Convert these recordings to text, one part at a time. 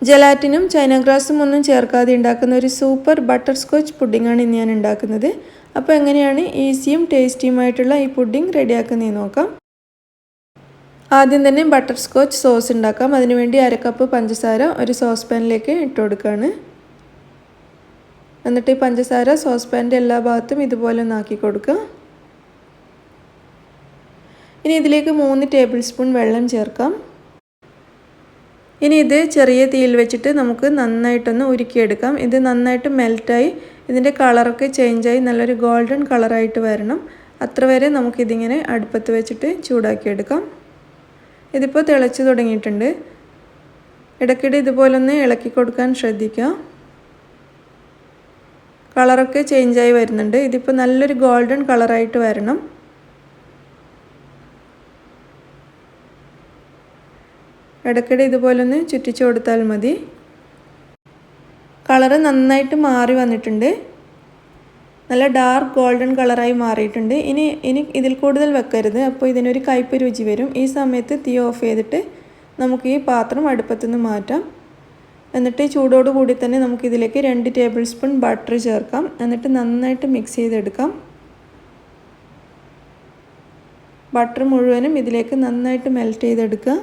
ജലാറ്റിനും China ഗ്രാസും ഒന്നും ചേർക്കാതെ ഉണ്ടാക്കുന്ന ഒരു സൂപ്പർ ബട്ടർ സ്കോച്ച് പുഡിങ്ങാണ് ഇന്ന് ഞാൻ ഉണ്ടാക്കുന്നത്. അപ്പോൾ എങ്ങനെയാണ് ഈസിയും ടേസ്റ്റിയുമായിട്ടുള്ള ഈ പുഡിംഗ് റെഡിയാക്കുന്നതെന്ന് നോക്കാം. ആദ്യം തന്നെ ബട്ടർ സ്കോച്ച് സോസ് ഉണ്ടാക്കാം. അതിനുവേണ്ടി 1/2 കപ്പ് പഞ്ചസാര ഒരു സോസ് പാനിലേക്ക് ഇട്ട് കൊടുക്കുകയാണ്. എന്നിട്ട് ഈ പഞ്ചസാര സോസ് പാനിൻ്റെ എല്ലാ ഭാഗത്തും ഇതുപോലെ ഒന്നാക്കി കൊടുക്കുക. ഇനി ഇതിലേക്ക് 3 ടേബിൾ സ്പൂൺ വെള്ളം ചേർക്കാം. ഇനി ഇത് ചെറിയ തീയിൽ വെച്ചിട്ട് നമുക്ക് നന്നായിട്ടൊന്ന് ഉരുക്കിയെടുക്കാം. ഇത് നന്നായിട്ട് മെൽറ്റായി ഇതിൻ്റെ കളറൊക്കെ ചേഞ്ചായി നല്ലൊരു ഗോൾഡൻ കളറായിട്ട് വരണം. അത്ര വരെ നമുക്കിതിങ്ങനെ അടുപ്പത്ത് വെച്ചിട്ട് ചൂടാക്കിയെടുക്കാം. ഇതിപ്പോൾ തിളച്ച് തുടങ്ങിയിട്ടുണ്ട്. ഇടയ്ക്കിടെ ഇതുപോലൊന്ന് ഇളക്കി കൊടുക്കാൻ ശ്രദ്ധിക്കുക. കളറൊക്കെ ചേഞ്ചായി വരുന്നുണ്ട്. ഇതിപ്പോൾ നല്ലൊരു ഗോൾഡൻ കളറായിട്ട് വരണം. ഇടയ്ക്കിടെ ഇതുപോലൊന്ന് ചുറ്റിച്ചു കൊടുത്താൽ മതി. കളറ് നന്നായിട്ട് മാറി വന്നിട്ടുണ്ട്. നല്ല ഡാർക്ക് ഗോൾഡൻ കളറായി മാറിയിട്ടുണ്ട്. ഇനി ഇതിൽ കൂടുതൽ വെക്കരുത്, അപ്പോൾ ഇതിനൊരു കയ്പ്പ് രുചി വരും. ഈ സമയത്ത് തീ ഓഫ് ചെയ്തിട്ട് നമുക്ക് ഈ പാത്രം അടുപ്പത്തുനിന്ന് മാറ്റാം. എന്നിട്ട് ചൂടോട് കൂടി തന്നെ നമുക്കിതിലേക്ക് 2 ടേബിൾ സ്പൂൺ ബട്ടർ ചേർക്കാം. എന്നിട്ട് നന്നായിട്ട് മിക്സ് ചെയ്തെടുക്കാം. ബട്ടർ മുഴുവനും ഇതിലേക്ക് നന്നായിട്ട് മെൽറ്റ് ചെയ്തെടുക്കുക.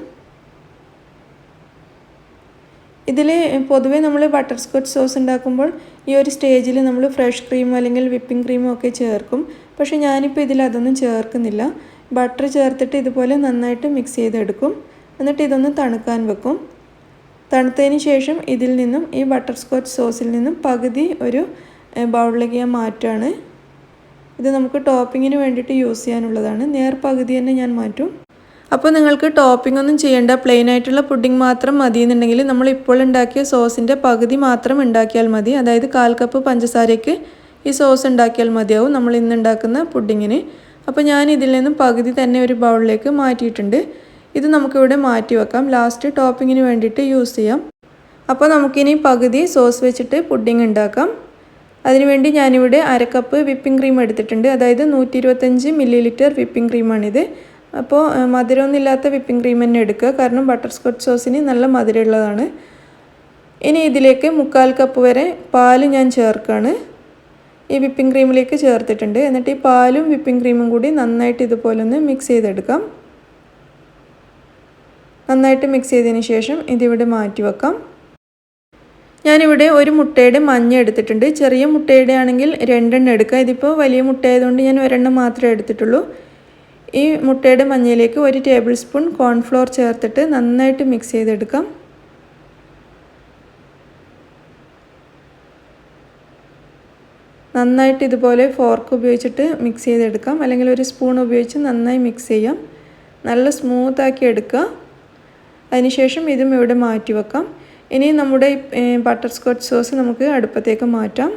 ഇതിൽ പൊതുവേ നമ്മൾ ബട്ടർ സ്കോച്ച് സോസ് ഉണ്ടാക്കുമ്പോൾ ഈ ഒരു സ്റ്റേജിൽ നമ്മൾ ഫ്രഷ് ക്രീമോ അല്ലെങ്കിൽ വിപ്പിംഗ് ക്രീമോ ഒക്കെ ചേർക്കും. പക്ഷേ ഞാനിപ്പോൾ ഇതിൽ അതൊന്നും ചേർക്കുന്നില്ല. ബട്ടർ ചേർത്തിട്ട് ഇതുപോലെ നന്നായിട്ട് മിക്സ് ചെയ്തെടുക്കും. എന്നിട്ട് ഇതൊന്ന് തണുക്കാൻ വെക്കും. തണുത്തതിന് ശേഷം ഇതിൽ നിന്നും ഈ ബട്ടർ സ്കോച്ച് സോസിൽ നിന്നും പകുതി ഒരു ബൗളിലേക്ക് ഞാൻ മാറ്റുകയാണ്. ഇത് നമുക്ക് ടോപ്പിങ്ങിന് വേണ്ടിയിട്ട് യൂസ് ചെയ്യാനുള്ളതാണ്. നേർ പകുതി തന്നെ ഞാൻ മാറ്റും. അപ്പോൾ നിങ്ങൾക്ക് ടോപ്പിംഗ് ഒന്നും ചെയ്യേണ്ട, പ്ലെയിൻ ആയിട്ടുള്ള പുഡിംഗ് മാത്രം മതി എന്നുണ്ടെങ്കിൽ നമ്മൾ ഇപ്പോൾ ഉണ്ടാക്കിയ സോസിൻ്റെ പകുതി മാത്രം ഉണ്ടാക്കിയാൽ മതി. അതായത് 1/4 കപ്പ് പഞ്ചസാരയ്ക്ക് ഈ സോസ് ഉണ്ടാക്കിയാൽ മതിയാവും നമ്മൾ ഇന്ന് ഉണ്ടാക്കുന്ന പുഡിങ്ങിന്. അപ്പോൾ ഞാൻ ഇതിൽ നിന്നും പകുതി തന്നെ ഒരു ബൗളിലേക്ക് മാറ്റിയിട്ടുണ്ട്. ഇത് നമുക്കിവിടെ മാറ്റി വെക്കാം. ലാസ്റ്റ് ടോപ്പിങ്ങിന് വേണ്ടിയിട്ട് യൂസ് ചെയ്യാം. അപ്പോൾ നമുക്കിനി പകുതി സോസ് വെച്ചിട്ട് പുഡിംഗ് ഉണ്ടാക്കാം. അതിനുവേണ്ടി ഞാനിവിടെ 1/2 കപ്പ് വിപ്പിംഗ് ക്രീം എടുത്തിട്ടുണ്ട്. അതായത് 125 മില്ലി വിപ്പിംഗ് ക്രീമാണിത്. അപ്പോൾ മധുരമൊന്നുമില്ലാത്ത വിപ്പിംഗ് ക്രീം തന്നെ എടുക്കുക, കാരണം ബട്ടർ സ്കോച്ച് സോസിന് നല്ല മധുരമുള്ളതാണ്. ഇനി ഇതിലേക്ക് 1/4 കപ്പ് വരെ പാൽ ഞാൻ ചേർക്കുകയാണ്. ഈ വിപ്പിംഗ് ക്രീമിലേക്ക് ചേർത്തിട്ടുണ്ട്. എന്നിട്ട് ഈ പാലും വിപ്പിംഗ് ക്രീമും കൂടി നന്നായിട്ട് ഇതുപോലെ ഒന്ന് മിക്സ് ചെയ്തെടുക്കാം. നന്നായിട്ട് മിക്സ് ചെയ്തതിന് ശേഷം ഇതിവിടെ മാറ്റി വെക്കാം. ഞാനിവിടെ ഒരു മുട്ടയുടെ മഞ്ഞ എടുത്തിട്ടുണ്ട്. ചെറിയ മുട്ടയുടെ ആണെങ്കിൽ 2 എണ്ണം എടുക്കുക. ഇതിപ്പോൾ വലിയ മുട്ട ആയതുകൊണ്ട് ഞാൻ 1 എണ്ണം മാത്രമേ എടുത്തിട്ടുള്ളൂ. ഈ മുട്ടയുടെ മഞ്ഞയിലേക്ക് 1 ടേബിൾ സ്പൂൺ കോൺഫ്ലോർ ചേർത്തിട്ട് നന്നായിട്ട് മിക്സ് ചെയ്തെടുക്കാം. നന്നായിട്ട് ഇതുപോലെ ഫോർക്ക് ഉപയോഗിച്ചിട്ട് മിക്സ് ചെയ്തെടുക്കാം, അല്ലെങ്കിൽ ഒരു സ്പൂൺ ഉപയോഗിച്ച് നന്നായി മിക്സ് ചെയ്യാം. നല്ല സ്മൂത്താക്കി എടുക്കുക. അതിനുശേഷം ഇതും ഇവിടെ മാറ്റി വെക്കാം. ഇനി നമ്മുടെ ബട്ടർ സ്കോച്ച് സോസ് നമുക്ക് അടുപ്പത്തേക്ക് മാറ്റാം.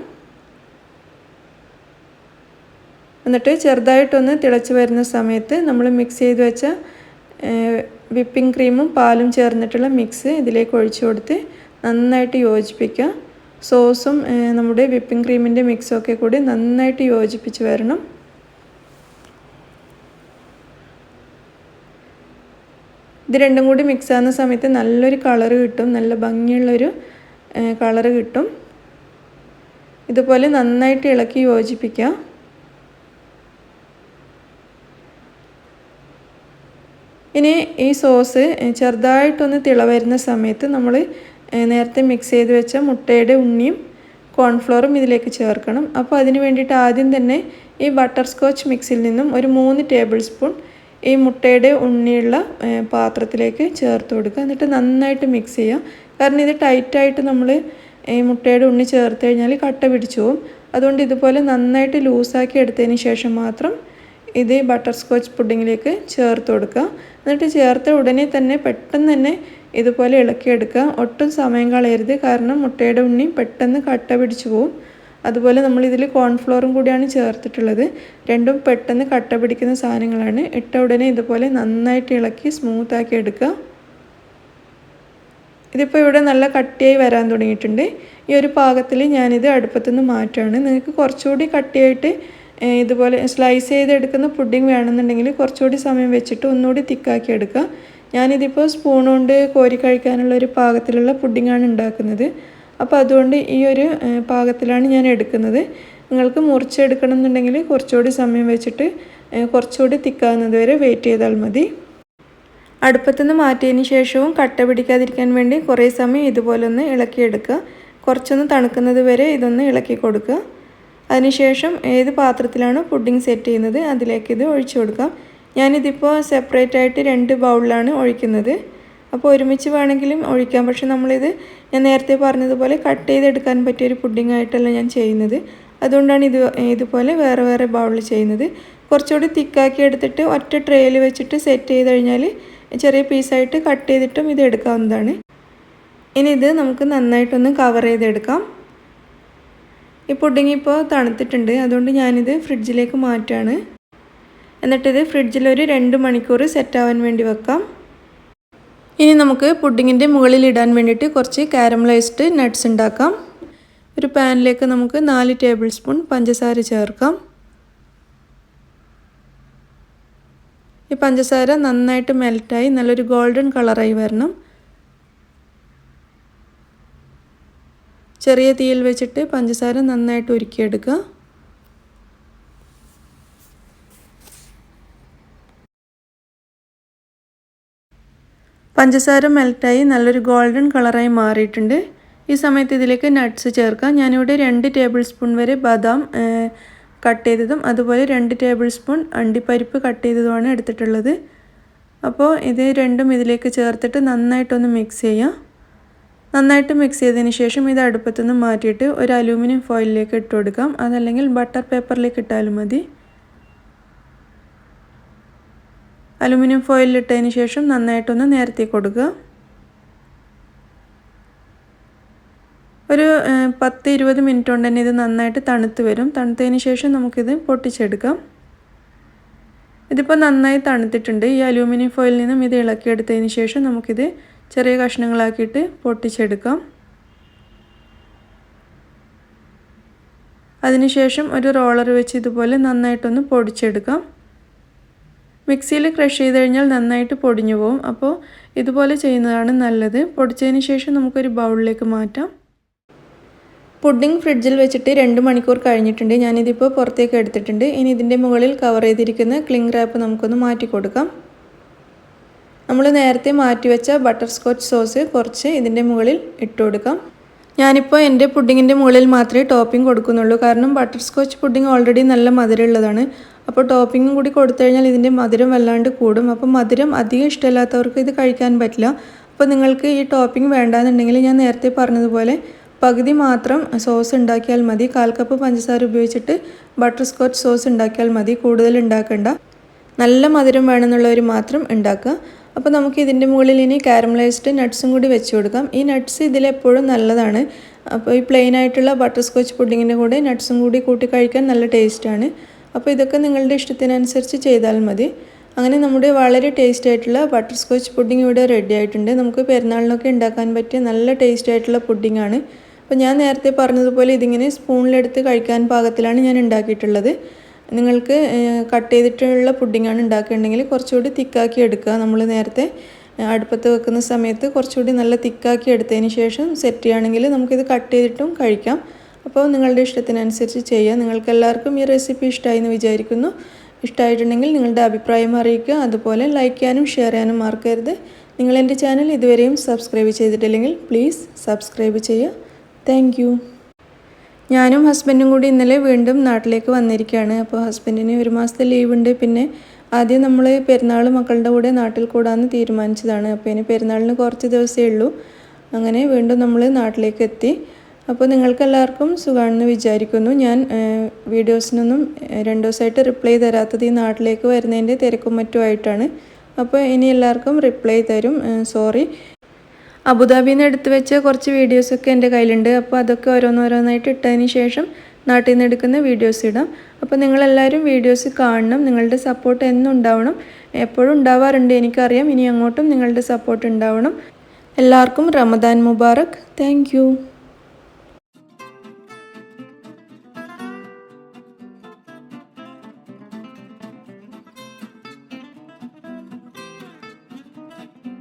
എന്നിട്ട് ചെറുതായിട്ടൊന്ന് തിളച്ച് വരുന്ന സമയത്ത് നമ്മൾ മിക്സ് ചെയ്ത് വെച്ച വിപ്പിംഗ് ക്രീമും പാലും ചേർന്നിട്ടുള്ള മിക്സ് ഇതിലേക്ക് ഒഴിച്ചു കൊടുത്ത് നന്നായിട്ട് യോജിപ്പിക്കുക. സോസും നമ്മുടെ വിപ്പിംഗ് ക്രീമിൻ്റെ മിക്സൊക്കെ കൂടി നന്നായിട്ട് യോജിപ്പിച്ച് വരണം. ഇത് രണ്ടും കൂടി മിക്സ് ആകുന്ന സമയത്ത് നല്ലൊരു കളറ് കിട്ടും, നല്ല ഭംഗിയുള്ളൊരു കളറ് കിട്ടും. ഇതുപോലെ നന്നായിട്ട് ഇളക്കി യോജിപ്പിക്കുക. ഇനി ഈ സോസ് ചെറുതായിട്ടൊന്ന് തിള വരുന്ന സമയത്ത് നമ്മൾ നേരത്തെ മിക്സ് ചെയ്ത് വെച്ച മുട്ടയുടെ ഉണ്ണിയും കോൺഫ്ലോറും ഇതിലേക്ക് ചേർക്കണം. അപ്പോൾ അതിന് വേണ്ടിയിട്ട് ആദ്യം തന്നെ ഈ ബട്ടർ സ്കോച്ച് മിക്സിൽ നിന്നും ഒരു 3 ടേബിൾ സ്പൂൺ ഈ മുട്ടയുടെ ഉണ്ണിയുള്ള പാത്രത്തിലേക്ക് ചേർത്ത് കൊടുക്കുക. എന്നിട്ട് നന്നായിട്ട് മിക്സ് ചെയ്യുക. കാരണം ഇത് ടൈറ്റായിട്ട് നമ്മൾ ഈ മുട്ടയുടെ ഉണ്ണി ചേർത്ത് കഴിഞ്ഞാൽ കട്ട പിടിച്ചു പോകും. അതുകൊണ്ട് ഇതുപോലെ നന്നായിട്ട് ലൂസാക്കി എടുത്തതിന് ശേഷം മാത്രം ഇത് ബട്ടർ സ്കോച്ച് പുഡിങ്ങിലേക്ക് ചേർത്ത് കൊടുക്കുക. എന്നിട്ട് ചേർത്ത ഉടനെ തന്നെ പെട്ടെന്ന് തന്നെ ഇതുപോലെ ഇളക്കിയെടുക്കുക. ഒട്ടും സമയം കളയരുത്, കാരണം മുട്ടയുടെ ഉണ്ണി പെട്ടെന്ന് കട്ട പിടിച്ചു പോവും. അതുപോലെ നമ്മളിതിൽ കോൺഫ്ലോറും കൂടിയാണ് ചേർത്തിട്ടുള്ളത്. രണ്ടും പെട്ടെന്ന് കട്ട പിടിക്കുന്ന സാധനങ്ങളാണ്. ഇട്ട ഉടനെ ഇതുപോലെ നന്നായിട്ട് ഇളക്കി സ്മൂത്താക്കി എടുക്കുക. ഇതിപ്പോൾ ഇവിടെ നല്ല കട്ടിയായി വരാൻ തുടങ്ങിയിട്ടുണ്ട്. ഈ ഒരു പാകത്തിൽ ഞാനിത് അടുപ്പത്തുനിന്ന് മാറ്റുകയാണ്. നിങ്ങൾക്ക് കുറച്ചുകൂടി കട്ടിയായിട്ട് ഇതുപോലെ സ്ലൈസ് ചെയ്തെടുക്കുന്ന പുഡിംഗ് വേണമെന്നുണ്ടെങ്കിൽ കുറച്ചുകൂടി സമയം വെച്ചിട്ട് ഒന്നുകൂടി തിക്കാക്കി എടുക്കുക. ഞാനിതിപ്പോൾ സ്പൂൺ കൊണ്ട് കോരി കഴിക്കാനുള്ള ഒരു പാകത്തിലുള്ള പുഡിങ്ങാണ് ഉണ്ടാക്കുന്നത്. അപ്പോൾ അതുകൊണ്ട് ഈ ഒരു പാകത്തിലാണ് ഞാൻ എടുക്കുന്നത്. നിങ്ങൾക്ക് മുറിച്ചെടുക്കണം എന്നുണ്ടെങ്കിൽ കുറച്ചുകൂടി സമയം വെച്ചിട്ട് കുറച്ചുകൂടി തിക്കാവുന്നത് വരെ വെയിറ്റ് ചെയ്താൽ മതി. അടുപ്പത്തുനിന്ന് മാറ്റിയതിന് ശേഷവും കട്ട പിടിക്കാതിരിക്കാൻ വേണ്ടി കുറേ സമയം ഇതുപോലെ ഒന്ന് ഇളക്കിയെടുക്കുക. കുറച്ചൊന്ന് തണുക്കുന്നത് വരെ ഇതൊന്ന് ഇളക്കി കൊടുക്കുക. അതിനുശേഷം ഏത് പാത്രത്തിലാണ് പുഡിംഗ് സെറ്റ് ചെയ്യുന്നത് അതിലേക്ക് ഇത് ഒഴിച്ചു കൊടുക്കാം. ഞാനിതിപ്പോൾ സെപ്പറേറ്റ് ആയിട്ട് 2 ബൗളിലാണ് ഒഴിക്കുന്നത്. അപ്പോൾ ഒരുമിച്ച് വേണമെങ്കിലും ഒഴിക്കാം. പക്ഷെ നമ്മളിത് ഞാൻ നേരത്തെ പറഞ്ഞതുപോലെ കട്ട് ചെയ്തെടുക്കാൻ പറ്റിയൊരു പുഡിംഗ് ആയിട്ടല്ല ഞാൻ ചെയ്യുന്നത്. അതുകൊണ്ടാണ് ഇതുപോലെ വേറെ വേറെ ബൗളിൽ ചെയ്യുന്നത്. കുറച്ചുകൂടി തിക്കാക്കി എടുത്തിട്ട് ഒറ്റ ട്രേയിൽ വെച്ചിട്ട് സെറ്റ് ചെയ്ത് കഴിഞ്ഞാൽ ചെറിയ പീസായിട്ട് കട്ട് ചെയ്തിട്ടും ഇത് എടുക്കാവുന്നതാണ്. ഇനി ഇത് നമുക്ക് നന്നായിട്ടൊന്ന് കവർ ചെയ്തെടുക്കാം. ഈ പുഡിംഗ് ഇപ്പോൾ തണുത്തിട്ടുണ്ട്. അതുകൊണ്ട് ഞാനിത് ഫ്രിഡ്ജിലേക്ക് മാറ്റാണ്. എന്നിട്ടിത് ഫ്രിഡ്ജിലൊരു 2 മണിക്കൂർ സെറ്റാവാൻ വേണ്ടി വെക്കാം. ഇനി നമുക്ക് പുഡിങ്ങിൻ്റെ മുകളിൽ ഇടാൻ വേണ്ടിയിട്ട് കുറച്ച് കാരമലൈസ്ഡ് നട്ട്സ് ഉണ്ടാക്കാം. ഒരു പാനിലേക്ക് നമുക്ക് 4 ടേബിൾ സ്പൂൺ പഞ്ചസാര ചേർക്കാം. ഈ പഞ്ചസാര നന്നായിട്ട് മെൽറ്റായി നല്ലൊരു ഗോൾഡൻ കളറായി വരണം. ചെറിയ തീയിൽ വെച്ചിട്ട് പഞ്ചസാര നന്നായിട്ട് ഉരുക്കിയെടുക്കുക. പഞ്ചസാര മെൽറ്റായി നല്ലൊരു ഗോൾഡൻ കളറായി മാറിയിട്ടുണ്ട്. ഈ സമയത്ത് ഇതിലേക്ക് നട്ട്സ് ചേർക്കാം. ഞാനിവിടെ 2 ടേബിൾ സ്പൂൺ വരെ ബദാം കട്ട് ചെയ്തതും അതുപോലെ 2 ടേബിൾ സ്പൂൺ അണ്ടിപ്പരിപ്പ് കട്ട് ചെയ്തതുമാണ് എടുത്തിട്ടുള്ളത്. അപ്പോൾ ഇത് രണ്ടും ഇതിലേക്ക് ചേർത്തിട്ട് നന്നായിട്ടൊന്ന് മിക്സ് ചെയ്യാം. നന്നായിട്ട് മിക്സ് ചെയ്തതിന് ശേഷം ഇത് അടുപ്പത്തുനിന്ന് മാറ്റിയിട്ട് ഒരു അലൂമിനിയം ഫോയിലിലേക്ക് ഇട്ട് കൊടുക്കാം. അതല്ലെങ്കിൽ ബട്ടർ പേപ്പറിലേക്ക് ഇട്ടാലും മതി. അലുമിനിയം ഫോയിലിട്ടതിന് ശേഷം നന്നായിട്ടൊന്ന് നിരത്തി കൊടുക്കുക. ഒരു 10-20 മിനിറ്റ് കൊണ്ട് തന്നെ ഇത് നന്നായിട്ട് തണുത്ത് വരും. തണുത്തതിന് ശേഷം നമുക്കിത് പൊട്ടിച്ചെടുക്കാം. ഇതിപ്പോൾ നന്നായി തണുത്തിട്ടുണ്ട്. ഈ അലൂമിനിയം ഫോയിലിൽ നിന്നും ഇത് ഇളക്കിയെടുത്തതിന് ശേഷം നമുക്കിത് ചെറിയ കഷ്ണങ്ങളാക്കിയിട്ട് പൊട്ടിച്ചെടുക്കാം. അതിനുശേഷം ഒരു റോളർ വെച്ച് ഇതുപോലെ നന്നായിട്ടൊന്ന് പൊടിച്ചെടുക്കാം. മിക്സിയിൽ ക്രഷ് ചെയ്ത് കഴിഞ്ഞാൽ നന്നായിട്ട് പൊടിഞ്ഞു പോകും. അപ്പോൾ ഇതുപോലെ ചെയ്യുന്നതാണ് നല്ലത്. പൊടിച്ചതിന് ശേഷം നമുക്കൊരു ബൗളിലേക്ക് മാറ്റാം. പുഡിംഗ് ഫ്രിഡ്ജിൽ വെച്ചിട്ട് 2 മണിക്കൂർ കഴിഞ്ഞിട്ടുണ്ട്. ഞാനിതിപ്പോൾ പുറത്തേക്ക് എടുത്തിട്ടുണ്ട്. ഇനി ഇതിൻ്റെ മുകളിൽ കവർ ചെയ്തിരിക്കുന്ന ക്ലിംഗ് റാപ്പ് നമുക്കൊന്ന് മാറ്റി കൊടുക്കാം. നമ്മൾ നേരത്തെ മാറ്റി വെച്ച ബട്ടർസ്കോച്ച് സോസ് കുറച്ച് ഇതിൻ്റെ മുകളിൽ ഇട്ട് കൊടുക്കാം. ഞാനിപ്പോൾ എൻ്റെ പുഡിങ്ങിൻ്റെ മുകളിൽ മാത്രമേ ടോപ്പിംഗ് കൊടുക്കുന്നുള്ളൂ. കാരണം ബട്ടർസ്കോച്ച് പുഡിംഗ് ഓൾറെഡി നല്ല മധുരമുള്ളതാണ്. അപ്പോൾ ടോപ്പിങ്ങും കൂടി കൊടുത്തു കഴിഞ്ഞാൽ ഇതിൻ്റെ മധുരം വല്ലാണ്ട് കൂടും. അപ്പോൾ മധുരം അധികം ഇഷ്ടമില്ലാത്തവർക്ക് ഇത് കഴിക്കാൻ പറ്റില്ല. അപ്പോൾ നിങ്ങൾക്ക് ഈ ടോപ്പിംഗ് വേണ്ടാന്നുണ്ടെങ്കിൽ ഞാൻ നേരത്തെ പറഞ്ഞതുപോലെ പകുതി മാത്രം സോസ് ഉണ്ടാക്കിയാൽ മതി. 1/4 കപ്പ് പഞ്ചസാര ഉപയോഗിച്ചിട്ട് ബട്ടർസ്കോച്ച് സോസ് ഉണ്ടാക്കിയാൽ മതി. കൂടുതൽ ഉണ്ടാക്കണ്ട. നല്ല മധുരം വേണമെന്നുള്ളവർ മാത്രം ഉണ്ടാക്കുക. അപ്പോൾ നമുക്ക് ഇതിൻ്റെ മുകളിൽ ഇനി കാരമലൈസ്ഡ് നട്ട്സും കൂടി വെച്ച് കൊടുക്കാം. ഈ നട്ട്സ് ഇതിലെപ്പോഴും നല്ലതാണ്. അപ്പോൾ ഈ പ്ലെയിൻ ആയിട്ടുള്ള ബട്ടർസ്കോച്ച് പുഡിങ്ങിൻ്റെ കൂടെ നട്ട്സും കൂടി കൂട്ടി കഴിക്കാൻ നല്ല ടേസ്റ്റാണ്. അപ്പോൾ ഇതൊക്കെ നിങ്ങളുടെ ഇഷ്ടത്തിനനുസരിച്ച് ചെയ്താൽ മതി. അങ്ങനെ നമ്മുടെ വളരെ ടേസ്റ്റ് ആയിട്ടുള്ള ബട്ടർസ്കോച്ച് പുഡിംഗ് ഇവിടെ റെഡി ആയിട്ടുണ്ട്. നമുക്ക് പെരുന്നാളിനൊക്കെ ഉണ്ടാക്കാൻ പറ്റിയ നല്ല ടേസ്റ്റ് ആയിട്ടുള്ള പുഡിങ്ങാണ്. അപ്പോൾ ഞാൻ നേരത്തെ പറഞ്ഞതുപോലെ ഇതിങ്ങനെ സ്പൂണിലെടുത്ത് കഴിക്കാൻ പാകത്തിലാണ് ഞാൻ ഉണ്ടാക്കിയിട്ടുള്ളത്. നിങ്ങൾക്ക് കട്ട് ചെയ്തിട്ടുള്ള പുഡിങ്ങാണ് ഉണ്ടാക്കിയിട്ടുണ്ടെങ്കിൽ കുറച്ചുകൂടി തിക്കാക്കി എടുക്കുക. നമ്മൾ നേരത്തെ അടുപ്പത്ത് വെക്കുന്ന സമയത്ത് കുറച്ചുകൂടി നല്ല തിക്കാക്കി എടുത്തതിന് ശേഷം സെറ്റ് ചെയ്യുകയാണെങ്കിൽ നമുക്കിത് കട്ട് ചെയ്തിട്ടും കഴിക്കാം. അപ്പോൾ നിങ്ങളുടെ ഇഷ്ടത്തിനനുസരിച്ച് ചെയ്യുക. നിങ്ങൾക്കെല്ലാവർക്കും ഈ റെസിപ്പി ഇഷ്ടമായി എന്ന് വിചാരിക്കുന്നു. ഇഷ്ടമായിട്ടുണ്ടെങ്കിൽ നിങ്ങളുടെ അഭിപ്രായം അറിയിക്കുക. അതുപോലെ ലൈക്ക് ചെയ്യാനും ഷെയർ ചെയ്യാനും മറക്കരുത്. നിങ്ങൾ എൻ്റെ ചാനൽ ഇതുവരെയും സബ്സ്ക്രൈബ് ചെയ്തിട്ടില്ലെങ്കിൽ പ്ലീസ് സബ്സ്ക്രൈബ് ചെയ്യുക. Thank you. ഞാനും ഹസ്ബൻഡും കൂടി ഇന്നലെ വീണ്ടും നാട്ടിലേക്ക് വന്നിരിക്കുകയാണ്. അപ്പോൾ ഹസ്ബൻഡിന് 1 മാസത്തെ ലീവുണ്ട്. പിന്നെ ആദ്യം നമ്മൾ പെരുന്നാൾ മക്കളുടെ കൂടെ നാട്ടിൽ കൂടാമെന്ന് തീരുമാനിച്ചതാണ്. അപ്പോൾ ഇനി പെരുന്നാളിന് കുറച്ച് ദിവസമേ ഉള്ളൂ. അങ്ങനെ വീണ്ടും നമ്മൾ നാട്ടിലേക്ക് എത്തി. അപ്പോൾ നിങ്ങൾക്കെല്ലാവർക്കും സുഖമാണെന്ന് വിചാരിക്കുന്നു. ഞാൻ വീഡിയോസിനൊന്നും 2 ദിവസമായിട്ട് റിപ്ലൈ തരാത്തത് ഈ നാട്ടിലേക്ക് വരുന്നതിൻ്റെ തിരക്കും മറ്റുമായിട്ടാണ്. അപ്പോൾ ഇനി എല്ലാവർക്കും റിപ്ലൈ തരും. സോറി. അബുദാബിയിൽ നിന്ന് എടുത്ത് വെച്ച കുറച്ച് വീഡിയോസൊക്കെ എൻ്റെ കയ്യിലുണ്ട്. അപ്പോൾ അതൊക്കെ ഓരോന്നോരോന്നായിട്ട് ഇട്ടതിന് ശേഷം നാട്ടിൽ നിന്ന് എടുക്കുന്ന വീഡിയോസ് ഇടാം. അപ്പോൾ നിങ്ങളെല്ലാവരും വീഡിയോസ് കാണണം. നിങ്ങളുടെ സപ്പോർട്ട് എന്നും ഉണ്ടാവണം. എപ്പോഴും ഉണ്ടാവാറുണ്ട് എനിക്കറിയാം. ഇനി അങ്ങോട്ടും നിങ്ങളുടെ സപ്പോർട്ട് ഉണ്ടാവണം. എല്ലാവർക്കും റമദാൻ മുബാറക്. Thank you.